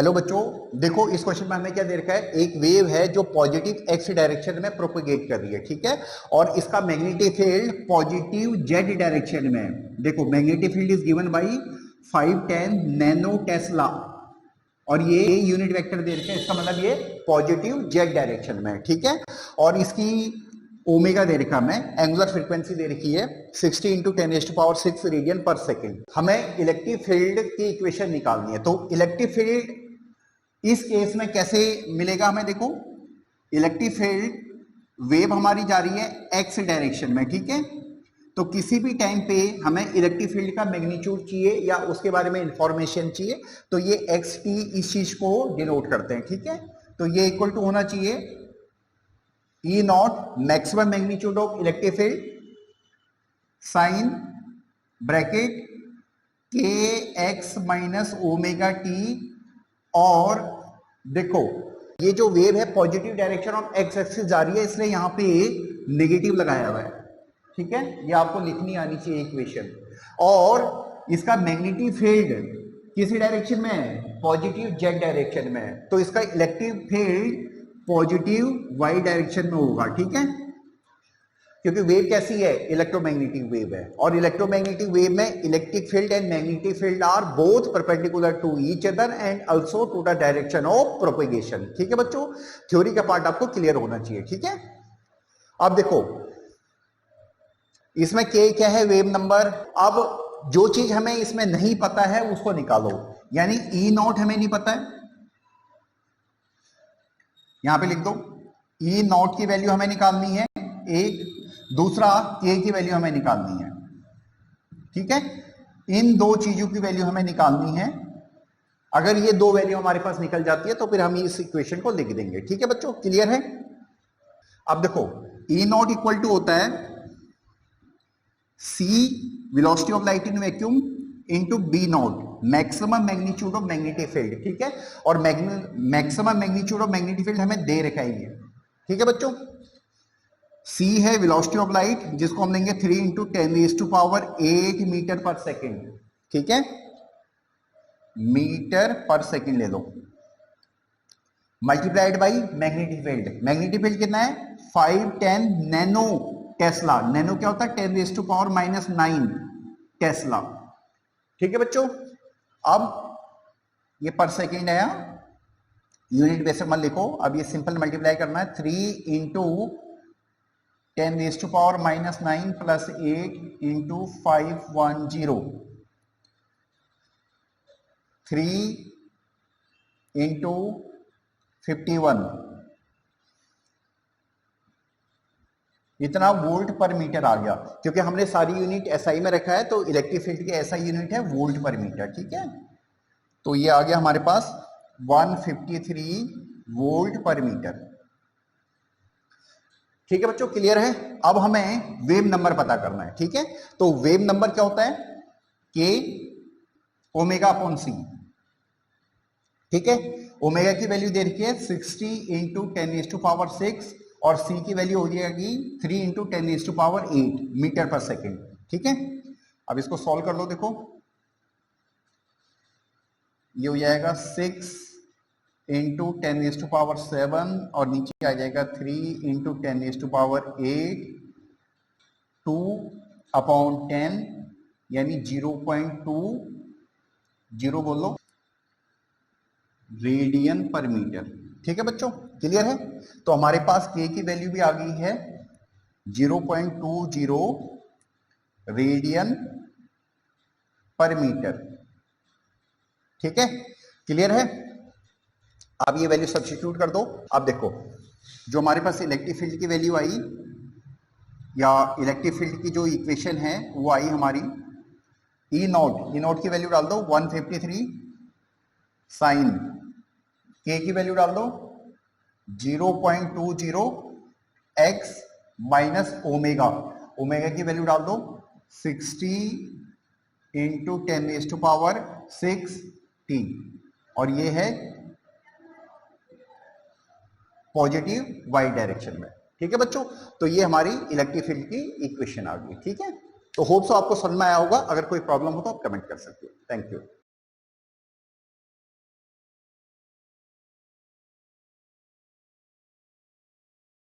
Hello बच्चों, देखो इस क्वेश्चन में हमें क्या दे रखा है। एक वेव है जो पॉजिटिव एक्स डायरेक्शन में प्रोपेगेट कर रही है, ठीक है, और इसका magnetic field positive Z direction में है। देखो magnetic field is given by 510 nano Tesla और ये यूनिट वेक्टर दे रखा है, इसका मतलब ये पॉजिटिव जेड डायरेक्शन में है, ठीक है। और इसकी ओमेगा दे रखा हमें, एंगुलर फ्रीक्वेंसी दे रखी है 60 इंटू 10⁶ रेडियन पर सेकेंड। हमें इलेक्ट्रिक फील्ड की इक्वेशन निकालनी है। तो इलेक्ट्रिक फील्ड इस केस में कैसे मिलेगा हमें, देखो इलेक्ट्रिक फील्ड वेव हमारी जा रही है एक्स डायरेक्शन में, ठीक है। तो किसी भी टाइम पे हमें इलेक्ट्रिक फील्ड का मैग्नीट्यूड चाहिए या उसके बारे में इंफॉर्मेशन चाहिए, तो ये एक्स टी इस चीज को डिनोट करते हैं, ठीक है। तो ये इक्वल टू होना चाहिए E not maximum magnitude of electric field sine bracket के एक्स माइनस ओमेगा टी। और देखो ये जो वेव है positive direction of X axis जा रही है, इसलिए यहां पे नेगेटिव लगाया हुआ है, ठीक है। ये आपको लिखनी आनी चाहिए इक्वेशन। और इसका मैग्नेटिक फील्ड किसी डायरेक्शन में है, पॉजिटिव जेड डायरेक्शन में है, तो इसका electric field positive Y direction में होगा, ठीक है। क्योंकि वेव कैसी है, इलेक्ट्रोमैग्नेटिक वेव है, और इलेक्ट्रोमैग्नेटिक वेव में electric field and magnetic field are both perpendicular to each other and also to the direction of propagation, ठीक है बच्चों। थ्योरी का पार्ट आपको क्लियर होना चाहिए, ठीक है। अब देखो इसमें क्या है, वेव नंबर। अब जो चीज हमें इसमें नहीं पता है उसको निकालो, यानी ई नॉट हमें नहीं पता है, यहां पे लिख दो ई नॉट की वैल्यू हमें निकालनी है एक, दूसरा के की वैल्यू हमें निकालनी है, ठीक है। इन दो चीजों की वैल्यू हमें निकालनी है। अगर ये दो वैल्यू हमारे पास निकल जाती है तो फिर हम इस इक्वेशन को लिख देंगे, ठीक है बच्चों, क्लियर है। अब देखो ई नॉट इक्वल टू होता है C velocity of light in vacuum into B not maximum magnitude of magnetic field, ठीक है। और maximum magnitude of magnetic field हमें दे रखा है, ठीक है बच्चों। C है वेलोसिटी ऑफ लाइट, जिसको हम लेंगे 3 इंटू 10⁸ मीटर पर सेकेंड, ठीक है, मीटर पर सेकेंड ले लो, multiplied by magnetic field. Magnetic field कितना है, 510 नैनो टेस्ला। नैनो क्या होता है, 10⁻⁹ टेस्ला, ठीक है बच्चों। अब ये पर सेकेंड आया, यूनिट बेसिक मत लिखो, अब ये सिंपल मल्टीप्लाई करना है। 3 इंटू 10⁻⁹ प्लस 8 इंटू 510, 3 इंटू 51, इतना वोल्ट पर मीटर आ गया। क्योंकि हमने सारी यूनिट एसआई में रखा है, तो इलेक्ट्रिक फील्ड की एसआई यूनिट है वोल्ट पर मीटर, ठीक है। तो ये आ गया हमारे पास 153 वोल्ट पर मीटर, ठीक है बच्चों, क्लियर है। अब हमें वेव नंबर पता करना है, ठीक है। तो वेव नंबर क्या होता है, के ओमेगा अपॉन सी, ठीक है। ओमेगा की वैल्यू दे रखी है 60 इंटू 10⁶, और सी की वैल्यू हो जाएगी 3 इंटू 10⁸ मीटर पर सेकेंड, ठीक है। अब इसको सॉल्व कर लो, देखो ये हो जाएगा 6 इंटू 10⁻⁷, और नीचे आ जाएगा 3 इंटू 10⁸, 2 अपॉन 10 यानी 0.20 बोलो रेडियन पर मीटर, ठीक है बच्चों, क्लियर है। तो हमारे पास के की वैल्यू भी आ गई है 0.20 रेडियन पर मीटर, ठीक है, क्लियर है। अब ये वैल्यू सब्स्टिट्यूट कर दो। अब देखो जो हमारे पास इलेक्ट्रिक फील्ड की वैल्यू आई, या इलेक्ट्रिक फील्ड की जो इक्वेशन है वो आई हमारी ई नॉट की वैल्यू डाल दो 153 साइन, के की वैल्यू डाल दो 0.20 एक्स माइनस ओमेगा, ओमेगा की वैल्यू डाल दो 60 इंटू 10⁶, और ये है पॉजिटिव वाई डायरेक्शन में, ठीक है बच्चों। तो ये हमारी इलेक्ट्रिक फील्ड की इक्वेशन आ गई, ठीक है। तो होप सो आपको समझ में आया होगा। अगर कोई प्रॉब्लम हो तो आप कमेंट कर सकते हो। Thank you.